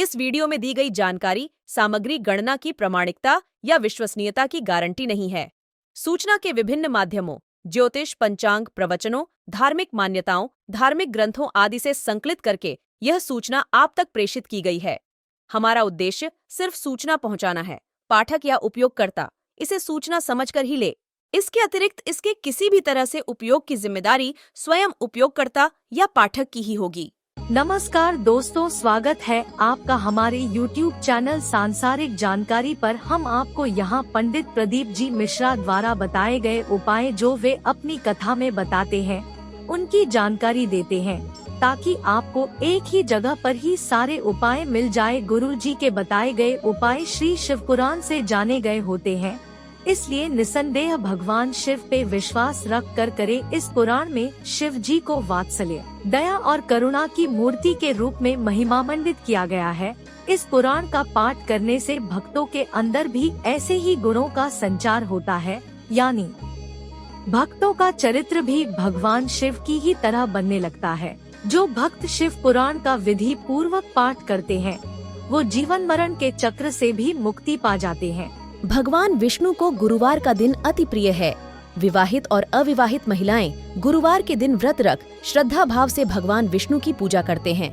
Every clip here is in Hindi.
इस वीडियो में दी गई जानकारी सामग्री गणना की प्रामाणिकता या विश्वसनीयता की गारंटी नहीं है। सूचना के विभिन्न माध्यमों ज्योतिष, पंचांग, प्रवचनों, धार्मिक मान्यताओं, धार्मिक ग्रंथों आदि से संकलित करके यह सूचना आप तक प्रेषित की गई है। हमारा उद्देश्य सिर्फ सूचना पहुंचाना है। पाठक या उपयोगकर्ता इसे सूचना समझकर ही ले। इसके अतिरिक्त इसके किसी भी तरह से उपयोग की जिम्मेदारी स्वयं उपयोगकर्ता या पाठक की ही होगी। नमस्कार दोस्तों, स्वागत है आपका हमारे YouTube चैनल सांसारिक जानकारी पर। हम आपको यहाँ पंडित प्रदीप जी मिश्रा द्वारा बताए गए उपाय जो वे अपनी कथा में बताते हैं, उनकी जानकारी देते हैं ताकि आपको एक ही जगह पर ही सारे उपाय मिल जाए। गुरु जी के बताए गए उपाय श्री शिव पुराण से जाने गए होते हैं, इसलिए निसंदेह भगवान शिव पे विश्वास रख कर करे। इस पुराण में शिव जी को वात्सल्य, दया और करुणा की मूर्ति के रूप में महिमामंडित किया गया है। इस पुराण का पाठ करने से भक्तों के अंदर भी ऐसे ही गुणों का संचार होता है, यानी भक्तों का चरित्र भी भगवान शिव की ही तरह बनने लगता है। जो भक्त शिव पुराण का विधि पूर्वक पाठ करते हैं, वो जीवन मरण के चक्र से भी मुक्ति पा जाते हैं। भगवान विष्णु को गुरुवार का दिन अति प्रिय है। विवाहित और अविवाहित महिलाएं गुरुवार के दिन व्रत रख श्रद्धा भाव से भगवान विष्णु की पूजा करते हैं।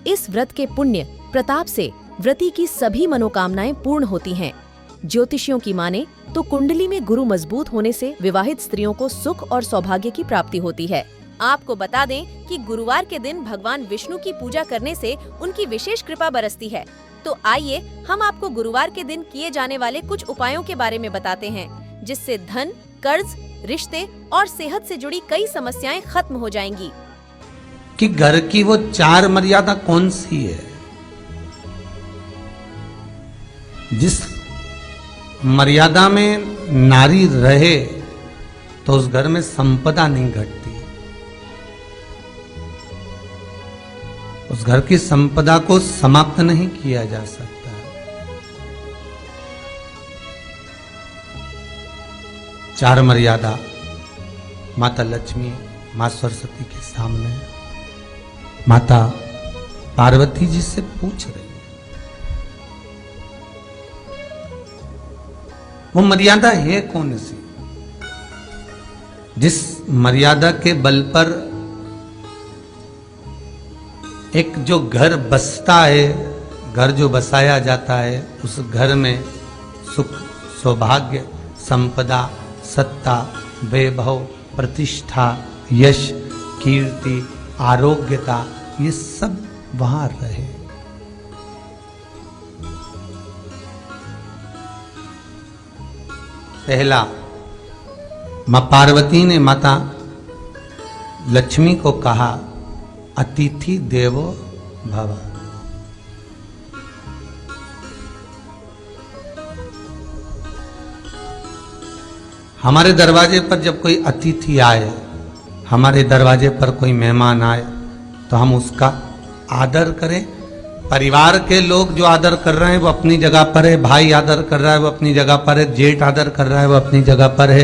इस व्रत के पुण्य प्रताप से व्रती की सभी मनोकामनाएं पूर्ण होती हैं। ज्योतिषियों की माने तो कुंडली में गुरु मजबूत होने से विवाहित स्त्रियों को सुख और सौभाग्य की प्राप्ति होती है। आपको बता दें कि गुरुवार के दिन भगवान विष्णु की पूजा करने से उनकी विशेष कृपा बरसती है। तो आइए हम आपको गुरुवार के दिन किए जाने वाले कुछ उपायों के बारे में बताते हैं, जिससे धन, कर्ज, रिश्ते और सेहत से जुड़ी कई समस्याएं खत्म हो जाएंगी। कि घर की वो 4 मर्यादा कौन सी है? जिस मर्यादा में नारी रहे तो उस घर में संपदा नहीं घटती, उस घर की संपदा को समाप्त नहीं किया जा सकता। चार मर्यादा माता लक्ष्मी, मां सरस्वती के सामने माता पार्वती जी से पूछ रही है। वो मर्यादा है कौन सी? जिस मर्यादा के बल पर एक जो घर बसता है, घर जो बसाया जाता है, उस घर में सुख, सौभाग्य, संपदा, सत्ता, वैभव, प्रतिष्ठा, यश, कीर्ति, आरोग्यता, ये सब वहां रहे। पहला, मां पार्वती ने माता लक्ष्मी को कहा, अतिथि देवो भव। हमारे दरवाजे पर जब कोई अतिथि आए, हमारे दरवाजे पर कोई मेहमान आए, तो हम उसका आदर करें। परिवार के लोग जो आदर कर रहे हैं वो अपनी जगह पर है, भाई आदर कर रहा है वो अपनी जगह पर है, जेठ आदर कर रहा है वो अपनी जगह पर है,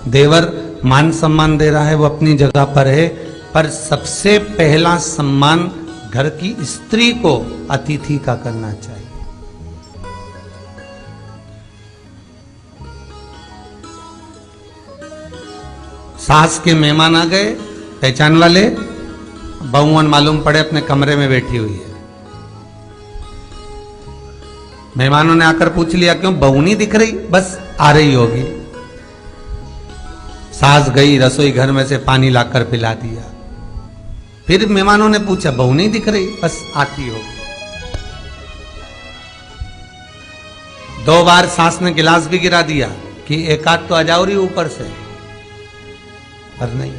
देवर मान सम्मान दे रहा है वो अपनी जगह पर है। पर सबसे पहला सम्मान घर की स्त्री को अतिथि का करना चाहिए। सास के मेहमान आ गए, पहचान वाले, बहुवन मालूम पड़े अपने कमरे में बैठी हुई है। मेहमानों ने आकर पूछ लिया, क्यों बहू नहीं दिख रही? बस आ रही होगी। सास गई, रसोई घर में से पानी लाकर पिला दिया। फिर मेहमानों ने पूछा, बहू नहीं दिख रही? बस आती होगी। 2 बार सास ने गिलास भी गिरा दिया कि एक आध तो आ जाओ रही ऊपर से, पर नहीं।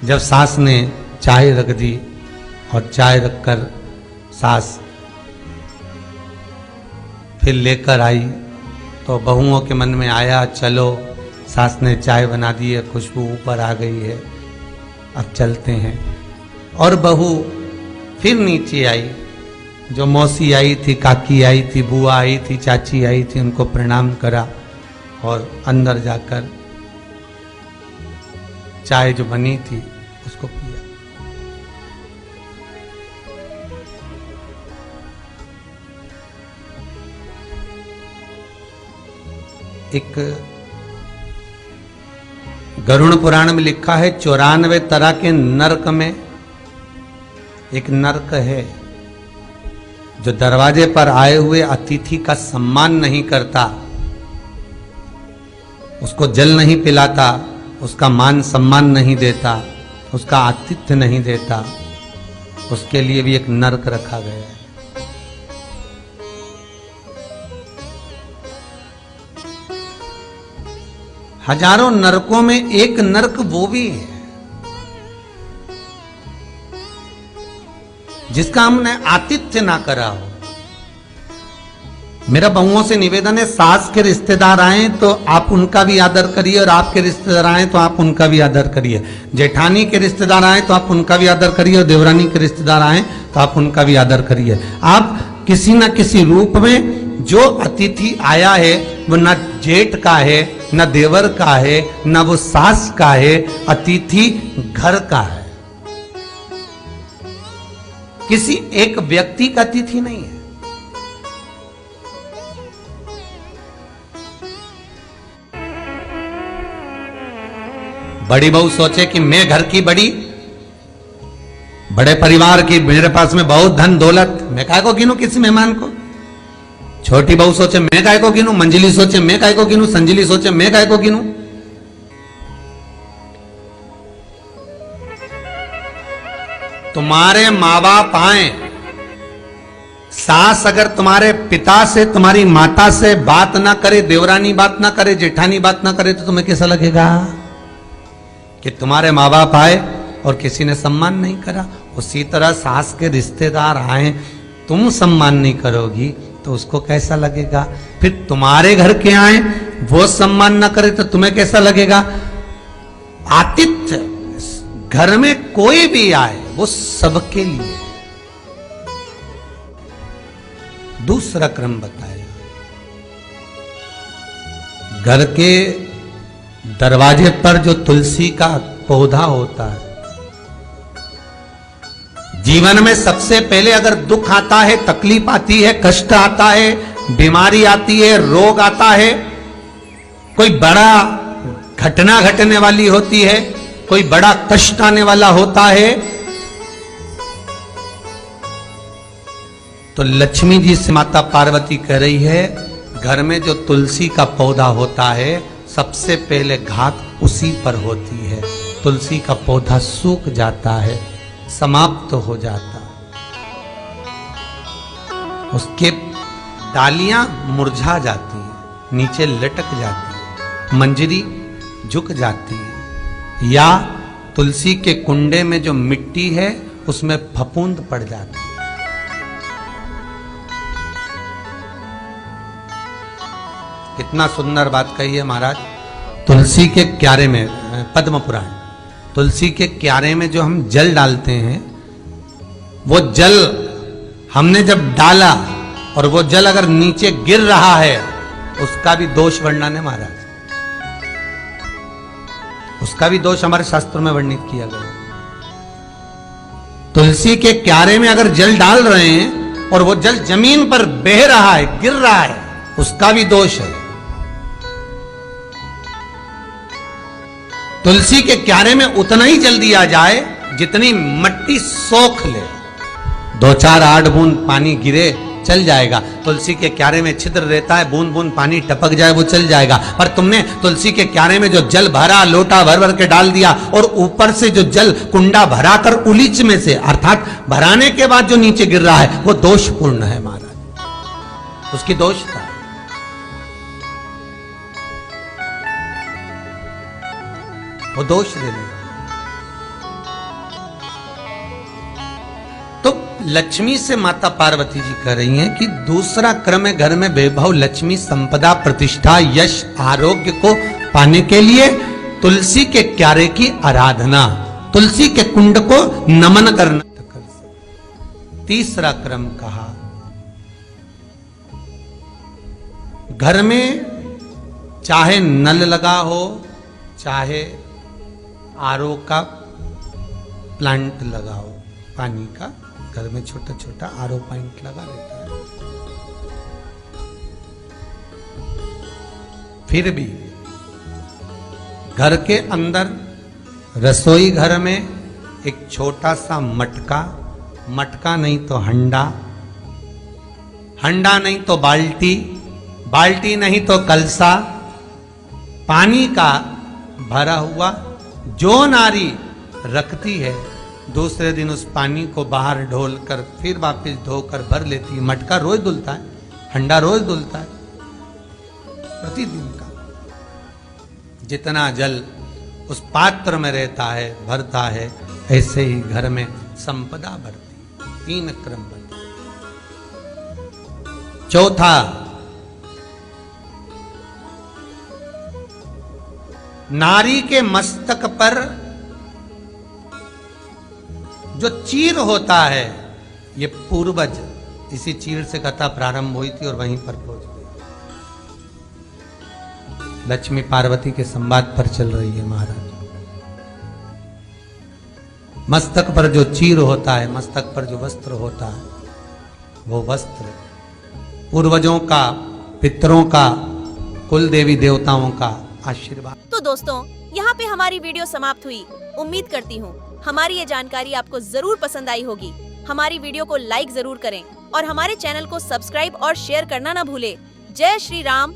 जब सास ने चाय रख दी और चाय रखकर सास फिर लेकर आई, तो बहुओं के मन में आया, चलो सास ने चाय बना दी है, खुशबू ऊपर आ गई है, अब चलते हैं। और बहू फिर नीचे आई। जो मौसी आई थी, काकी आई थी, बुआ आई थी, चाची आई थी, उनको प्रणाम करा और अंदर जाकर चाय जो बनी थी उसको पिया। एक गरुड़ पुराण में लिखा है 94 तरह के नरक में एक नरक है जो दरवाजे पर आए हुए अतिथि का सम्मान नहीं करता, उसको जल नहीं पिलाता, उसका मान सम्मान नहीं देता, उसका आतिथ्य नहीं देता, उसके लिए भी एक नरक रखा गया है। हजारों नरकों में एक नरक वो भी है जिसका हमने आतिथ्य ना करा हो। मेरा बहुओं से निवेदन है, सास के रिश्तेदार आए तो आप उनका भी आदर करिए, और आपके रिश्तेदार आए तो आप उनका भी आदर करिए। जेठानी के रिश्तेदार आए तो आप उनका भी आदर करिए, और देवरानी के रिश्तेदार आए तो आप उनका भी आदर करिए। आप किसी न किसी रूप में जो अतिथि आया है वो न जेठ का है, न देवर का है, न वो सास का है, अतिथि घर का है, किसी एक व्यक्ति का अतिथि नहीं है। बड़ी बहू सोचे कि मैं घर की बड़ी, बड़े परिवार की, मेरे पास में बहुत धन दौलत, मैं काहे को गिनूं किसी मेहमान को। छोटी बहू सोचे मैं काहे को गिनूं, मंजिली सोचे मैं काहे को गिनूं, संजिली सोचे मैं काहे को गिनूं। तुम्हारे माँ बाप आए, सास अगर तुम्हारे पिता से, तुम्हारी माता से बात ना करे, देवरानी बात ना करे, जेठानी बात ना करे, तो तुम्हें कैसा लगेगा कि तुम्हारे माँ बाप आए और किसी ने सम्मान नहीं करा। उसी तरह सास के रिश्तेदार आए, तुम सम्मान नहीं करोगी तो उसको कैसा लगेगा। फिर तुम्हारे घर के आए, वो सम्मान ना करे तो तुम्हें कैसा लगेगा। आतिथ्य, घर में कोई भी आए वो सबके लिए। दूसरा क्रम बताया, घर के दरवाजे पर जो तुलसी का पौधा होता है, जीवन में सबसे पहले अगर दुख आता है, तकलीफ आती है, कष्ट आता है, बीमारी आती है, रोग आता है, कोई बड़ा घटना घटने वाली होती है, कोई बड़ा कष्ट आने वाला होता है, तो लक्ष्मी जी से माता पार्वती कह रही है, घर में जो तुलसी का पौधा होता है सबसे पहले घात उसी पर होती है। तुलसी का पौधा सूख जाता है, समाप्त हो जाता, उसके डालियां मुरझा जाती हैं, नीचे लटक जाती है, मंजरी झुक जाती है, या तुलसी के कुंडे में जो मिट्टी है उसमें फफूंद पड़ जाती है। कितना सुंदर बात कही है महाराज। तुलसी के क्यारे में, पद्म पुराण, तुलसी के क्यारे में जो हम जल डालते हैं, वो जल हमने जब डाला और वो जल अगर नीचे गिर रहा है, उसका भी दोष वर्णन है महाराज, उसका भी दोष हमारे शास्त्रों में वर्णित किया गया। तुलसी के क्यारे में अगर जल डाल रहे हैं और वो जल जमीन पर बह रहा है, गिर रहा है, उसका भी दोष है। तुलसी के क्यारे में उतना ही जल दिया जाए जितनी मट्टी सोख ले, 2-4 8 बूंद पानी गिरे चल जाएगा। तुलसी के क्यारे में छिद्र रहता है, बूंद बूंद पानी टपक जाए वो चल जाएगा। पर तुमने तुलसी के क्यारे में जो जल भरा, लोटा भर भर के डाल दिया, और ऊपर से जो जल कुंडा भरा कर उलीच में से, अर्थात भराने के बाद जो नीचे गिर रहा है, वो दोषपूर्ण है महाराज, उसकी दोष था। वो दोष देने। तो लक्ष्मी से माता पार्वती जी कह रही हैं कि दूसरा क्रम है घर में वैभव, लक्ष्मी, संपदा, प्रतिष्ठा, यश, आरोग्य को पाने के लिए तुलसी के क्यारे की आराधना, तुलसी के कुंड को नमन करना। तीसरा क्रम कहा, घर में चाहे नल लगा हो, चाहे आरओ का प्लांट लगाओ, पानी का, घर में छोटा छोटा आरओ प्लांट लगा रहता है। फिर भी घर के अंदर रसोई घर में एक छोटा सा मटका, मटका नहीं तो हंडा, हंडा नहीं तो बाल्टी, बाल्टी नहीं तो कलसा, पानी का भरा हुआ जो नारी रखती है, दूसरे दिन उस पानी को बाहर ढोल कर फिर वापस धोकर भर लेती है। मटका रोज धुलता है, हंडा रोज धुलता है, प्रतिदिन का। जितना जल उस पात्र में रहता है, भरता है, ऐसे ही घर में संपदा बढ़ती, 3 क्रम बढ़ती। चौथा, नारी के मस्तक पर जो चीर होता है, ये पूर्वज, इसी चीर से कथा प्रारंभ हुई थी और वहीं पर पहुंच गई। लक्ष्मी पार्वती के संवाद पर चल रही है महाराज। मस्तक पर जो चीर होता है, मस्तक पर जो वस्त्र होता है, वो वस्त्र पूर्वजों का, पितरों का, कुल देवी देवताओं का आशीर्वाद। तो दोस्तों, यहाँ पे हमारी वीडियो समाप्त हुई। उम्मीद करती हूँ हमारी ये जानकारी आपको जरूर पसंद आई होगी। हमारी वीडियो को लाइक जरूर करें और हमारे चैनल को सब्सक्राइब और शेयर करना ना भूले। जय श्री राम,